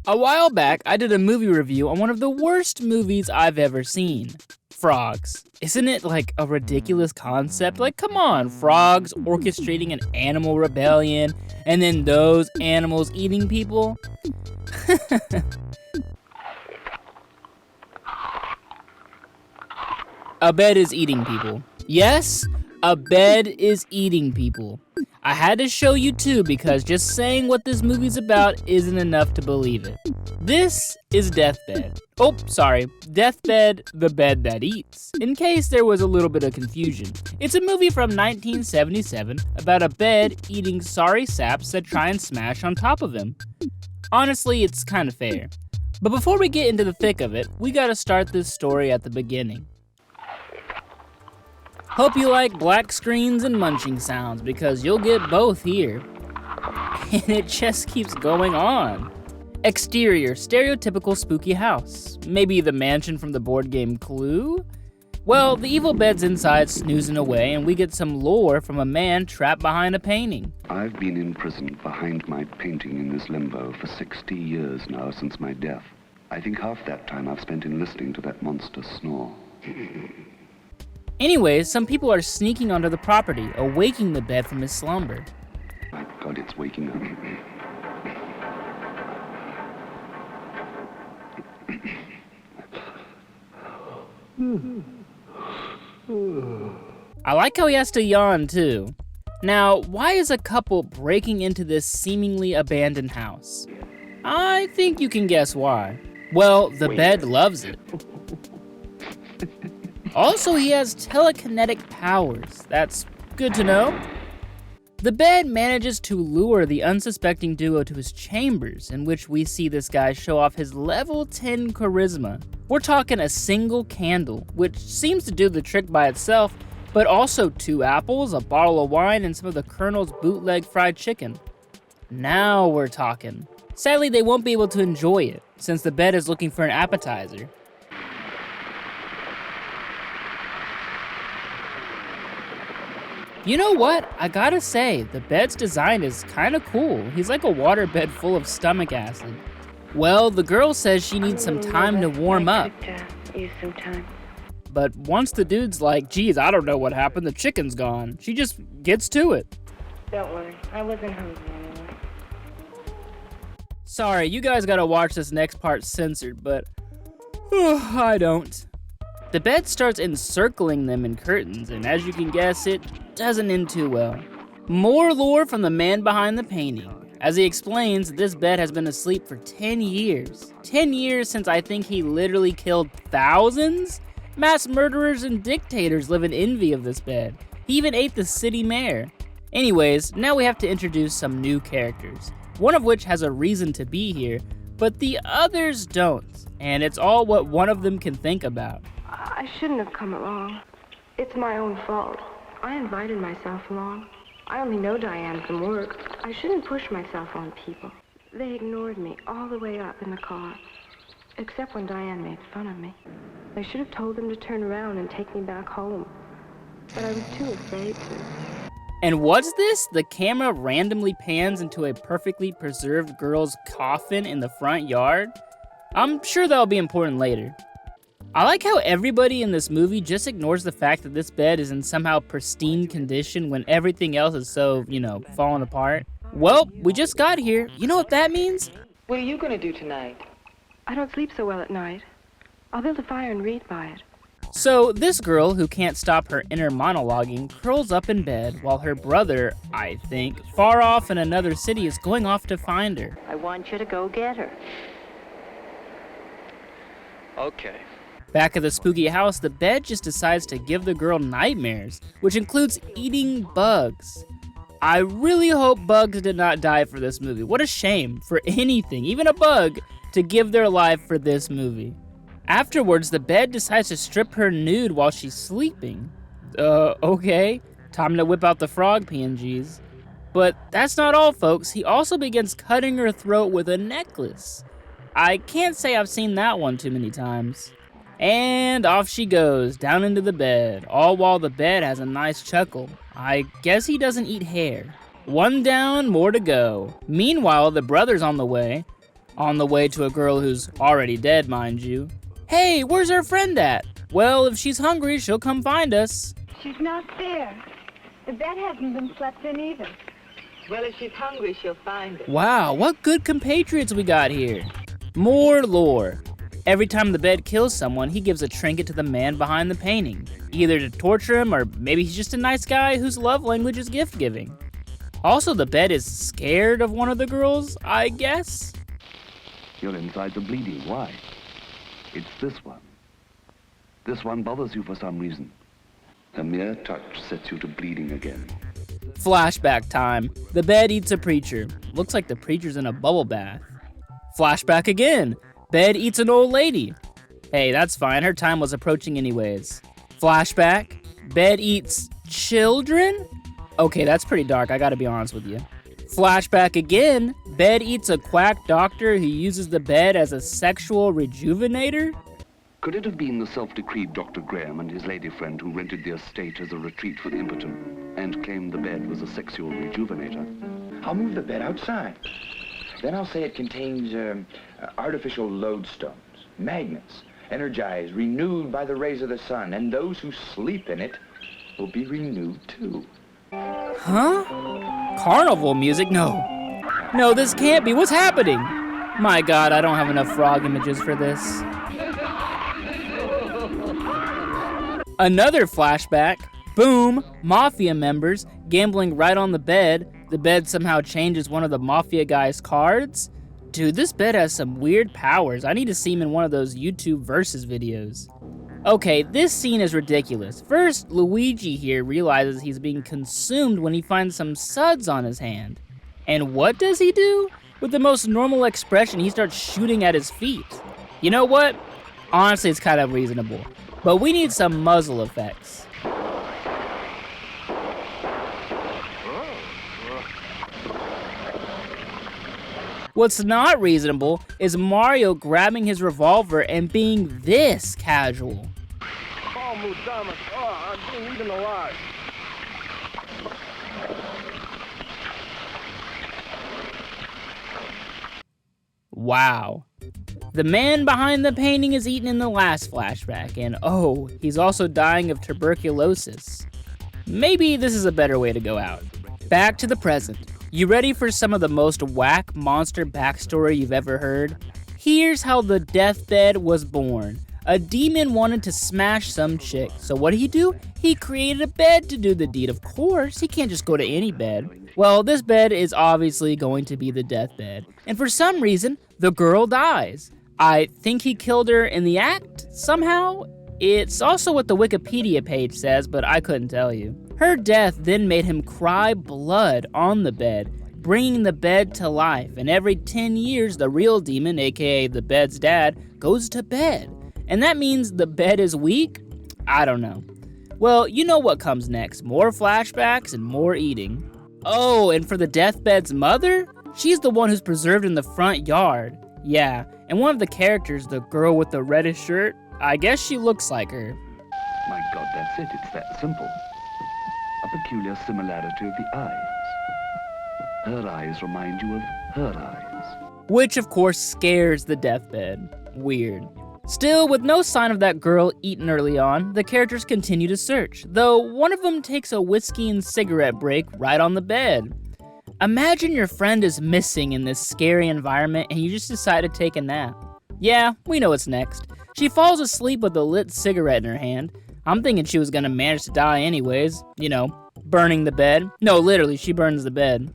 A while back, I did a movie review on one of the worst movies I've ever seen. Frogs. Isn't it like a ridiculous concept? Like, come on, frogs orchestrating an animal rebellion, and then those animals eating people? A bed is eating people. Yes, a bed is eating people. I had to show you too because just saying what this movie's about isn't enough to believe it. This is Deathbed. Oh, sorry, Deathbed, the bed that eats, in case there was a little bit of confusion. It's a movie from 1977 about a bed eating sorry saps that try and smash on top of him. Honestly, it's kind of fair. But before we get into the thick of it, we gotta start this story at the beginning. Hope you like black screens and munching sounds because you'll get both here. And it just keeps going on. Exterior, stereotypical spooky house. Maybe the mansion from the board game Clue? Well, the evil bed's inside snoozing away and we get some lore from a man trapped behind a painting. I've been imprisoned behind my painting in this limbo for 60 years now since my death. I think half that time I've spent in listening to that monster snore. Anyways, some people are sneaking onto the property, awaking the bed from his slumber. My God, it's waking up. I like how he has to yawn too. Now, why is a couple breaking into this seemingly abandoned house? I think you can guess why. Well, the bed loves it. Also, he has telekinetic powers. That's good to know. The bed manages to lure the unsuspecting duo to his chambers, in which we see this guy show off his level 10 charisma. We're talking a single candle, which seems to do the trick by itself, but also 2 apples, a bottle of wine, and some of the Colonel's bootleg fried chicken. Now we're talking. Sadly, they won't be able to enjoy it, since the bed is looking for an appetizer. You know what? I gotta say, the bed's design is kinda cool. He's like a water bed full of stomach acid. Well, the girl says she needs some time to warm up. Use some time. But once the dude's like, geez, I don't know what happened, the chicken's gone, she just gets to it. Don't worry, I wasn't hungry anyway. Sorry, you guys gotta watch this next part censored, but I don't. The bed starts encircling them in curtains, and as you can guess, it doesn't end too well. More lore from the man behind the painting. As he explains, this bed has been asleep for 10 years. 10 years since I think he literally killed thousands? Mass murderers and dictators live in envy of this bed. He even ate the city mayor. Anyways, now we have to introduce some new characters. One of which has a reason to be here, but the others don't. And it's all what one of them can think about. I shouldn't have come along. It's my own fault. I invited myself along. I only know Diane from work. I shouldn't push myself on people. They ignored me all the way up in the car, except when Diane made fun of me. I should have told them to turn around and take me back home, but I was too afraid to. And what's this? The camera randomly pans into a perfectly preserved girl's coffin in the front yard? I'm sure that'll be important later. I like how everybody in this movie just ignores the fact that this bed is in somehow pristine condition when everything else is so, falling apart. Well, we just got here. You know what that means? What are you going to do tonight? I don't sleep so well at night. I'll build a fire and read by it. So this girl, who can't stop her inner monologuing, curls up in bed while her brother, I think, far off in another city is going off to find her. I want you to go get her. Okay. Back at the spooky house, the bed just decides to give the girl nightmares, which includes eating bugs. I really hope bugs did not die for this movie. What a shame for anything, even a bug, to give their life for this movie. Afterwards, the bed decides to strip her nude while she's sleeping. Okay, time to whip out the frog PNGs. But that's not all, folks. He also begins cutting her throat with a necklace. I can't say I've seen that one too many times. And off she goes, down into the bed, all while the bed has a nice chuckle. I guess he doesn't eat hair. One down, more to go. Meanwhile, the brother's on the way. On the way to a girl who's already dead, mind you. Hey, where's our friend at? Well, if she's hungry, she'll come find us. She's not there. The bed hasn't been slept in either. Well, if she's hungry, she'll find it. Wow, what good compatriots we got here. More lore. Every time the bed kills someone, he gives a trinket to the man behind the painting, either to torture him or maybe he's just a nice guy whose love language is gift giving. Also, the bed is scared of one of the girls, I guess? You're inside the bleeding. Why? It's this one. This one bothers you for some reason. A mere touch sets you to bleeding again. Flashback time. The bed eats a preacher. Looks like the preacher's in a bubble bath. Flashback again. Bed eats an old lady. Hey, that's fine. Her time was approaching anyways. Flashback. Bed eats children? Okay, that's pretty dark. I gotta be honest with you. Flashback again. Bed eats a quack doctor who uses the bed as a sexual rejuvenator? Could it have been the self-decreed Dr. Graham and his lady friend who rented the estate as a retreat for the impotent and claimed the bed was a sexual rejuvenator? I'll move the bed outside. Then I'll say it contains artificial lodestones, magnets, energized, renewed by the rays of the sun, and those who sleep in it will be renewed too. Huh? Carnival music? No. No, this can't be. What's happening? My God, I don't have enough frog images for this. Another flashback. Boom, mafia members gambling right on the bed. The bed somehow changes one of the mafia guy's cards. Dude, this bed has some weird powers. I need to see him in one of those YouTube versus videos. Okay, this scene is ridiculous. First, Luigi here realizes he's being consumed when he finds some suds on his hand. And what does he do? With the most normal expression, he starts shooting at his feet. You know what? Honestly, it's kind of reasonable. But we need some muzzle effects. What's not reasonable is Mario grabbing his revolver and being this casual. I'm being eaten alive. Wow. The man behind the painting is eaten in the last flashback, and oh, he's also dying of tuberculosis. Maybe this is a better way to go out. Back to the present. You ready for some of the most whack monster backstory you've ever heard? Here's how the Deathbed was born. A demon wanted to smash some chick, so what did he do? He created a bed to do the deed. Of course, he can't just go to any bed. Well, this bed is obviously going to be the deathbed, and for some reason, the girl dies. I think he killed her in the act, somehow? It's also what the Wikipedia page says, but I couldn't tell you. Her death then made him cry blood on the bed, bringing the bed to life, and every 10 years, the real demon, aka the bed's dad, goes to bed. And that means the bed is weak? I don't know. Well, you know what comes next. More flashbacks and more eating. Oh, and for the deathbed's mother? She's the one who's preserved in the front yard. Yeah, and one of the characters, the girl with the reddish shirt, I guess she looks like her. My God, that's it. It's that simple. A peculiar similarity of the eyes. Her eyes remind you of her eyes. Which, of course, scares the deathbed. Weird. Still, with no sign of that girl eaten early on, the characters continue to search, though one of them takes a whiskey and cigarette break right on the bed. Imagine your friend is missing in this scary environment and you just decide to take a nap. Yeah, we know what's next. She falls asleep with a lit cigarette in her hand. I'm thinking she was gonna manage to die anyways, you know, burning the bed. No, literally, she burns the bed.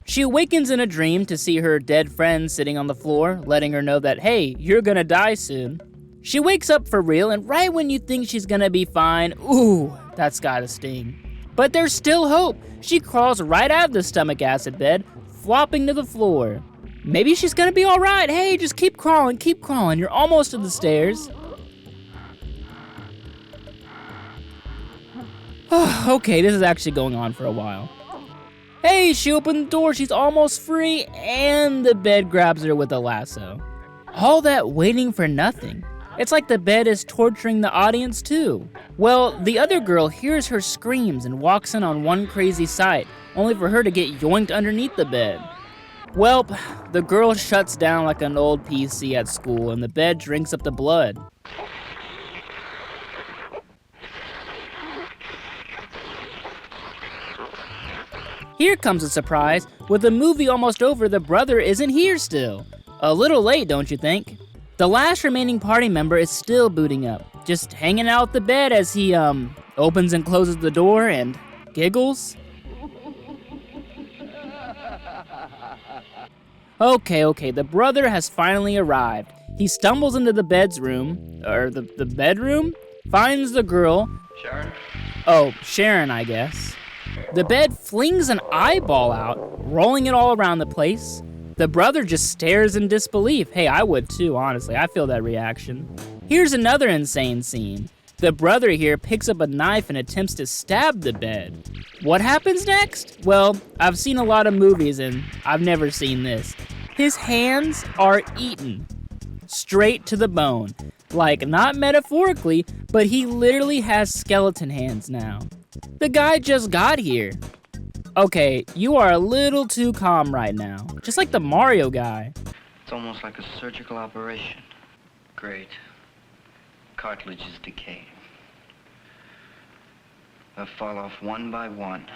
She awakens in a dream to see her dead friend sitting on the floor, letting her know that, hey, you're gonna die soon. She wakes up for real, and right when you think she's gonna be fine, ooh, that's gotta sting. But there's still hope. She crawls right out of the stomach acid bed, flopping to the floor. Maybe she's gonna be alright. Hey, just keep crawling, you're almost to the stairs. Okay, this is actually going on for a while. Hey, she opened the door, she's almost free, and the bed grabs her with a lasso. All that waiting for nothing. It's like the bed is torturing the audience too. Well, the other girl hears her screams and walks in on one crazy sight. only for her to get yoinked underneath the bed. Welp, the girl shuts down like an old PC at school, and the bed drinks up the blood. Here comes a surprise. With the movie almost over, the brother isn't here still. A little late, don't you think? The last remaining party member is still booting up, just hanging out the bed as he, opens and closes the door and giggles. Okay, the brother has finally arrived. He stumbles into the the bedroom, finds the girl. Sharon? Oh, Sharon, I guess. The bed flings an eyeball out, rolling it all around the place. The brother just stares in disbelief. Hey, I would too, honestly. I feel that reaction. Here's another insane scene. The brother here picks up a knife and attempts to stab the bed. What happens next? Well, I've seen a lot of movies and I've never seen this. His hands are eaten straight to the bone. Like, not metaphorically, but he literally has skeleton hands now. The guy just got here. Okay, you are a little too calm right now. Just like the Mario guy. It's almost like a surgical operation. Great. Cartilage is decaying. They'll fall off one by one.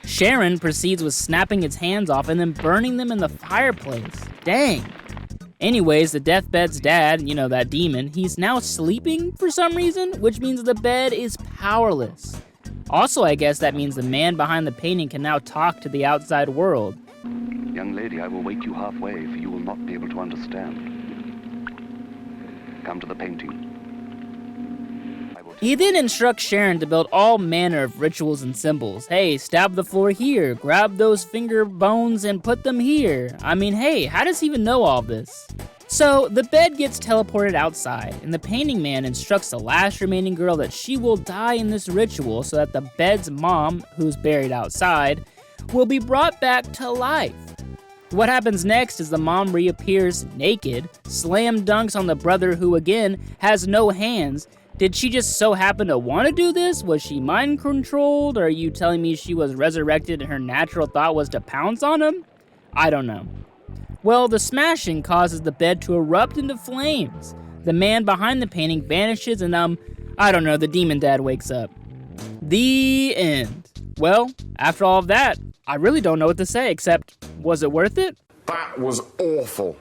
Sharon proceeds with snapping its hands off and then burning them in the fireplace. Dang. Anyways, the Deathbed's dad, you know, that demon, he's now sleeping for some reason, which means the bed is powerless. Also, I guess that means the man behind the painting can now talk to the outside world. Young lady, I will wake you halfway, for you will not be able to understand. Come to the painting. He then instructs Sharon to build all manner of rituals and symbols. Hey, stab the floor here, grab those finger bones and put them here. I mean, hey, how does he even know all this? So, the bed gets teleported outside, and the painting man instructs the last remaining girl that she will die in this ritual so that the bed's mom, who's buried outside, will be brought back to life. What happens next is the mom reappears naked, slam dunks on the brother who, again, has no hands. Did she just so happen to want to do this? Was she mind controlled? Or are you telling me she was resurrected and her natural thought was to pounce on him? I don't know. Well, the smashing causes the bed to erupt into flames. The man behind the painting vanishes and I don't know, the demon dad wakes up. The end. Well, after all of that, I really don't know what to say except, was it worth it? That was awful.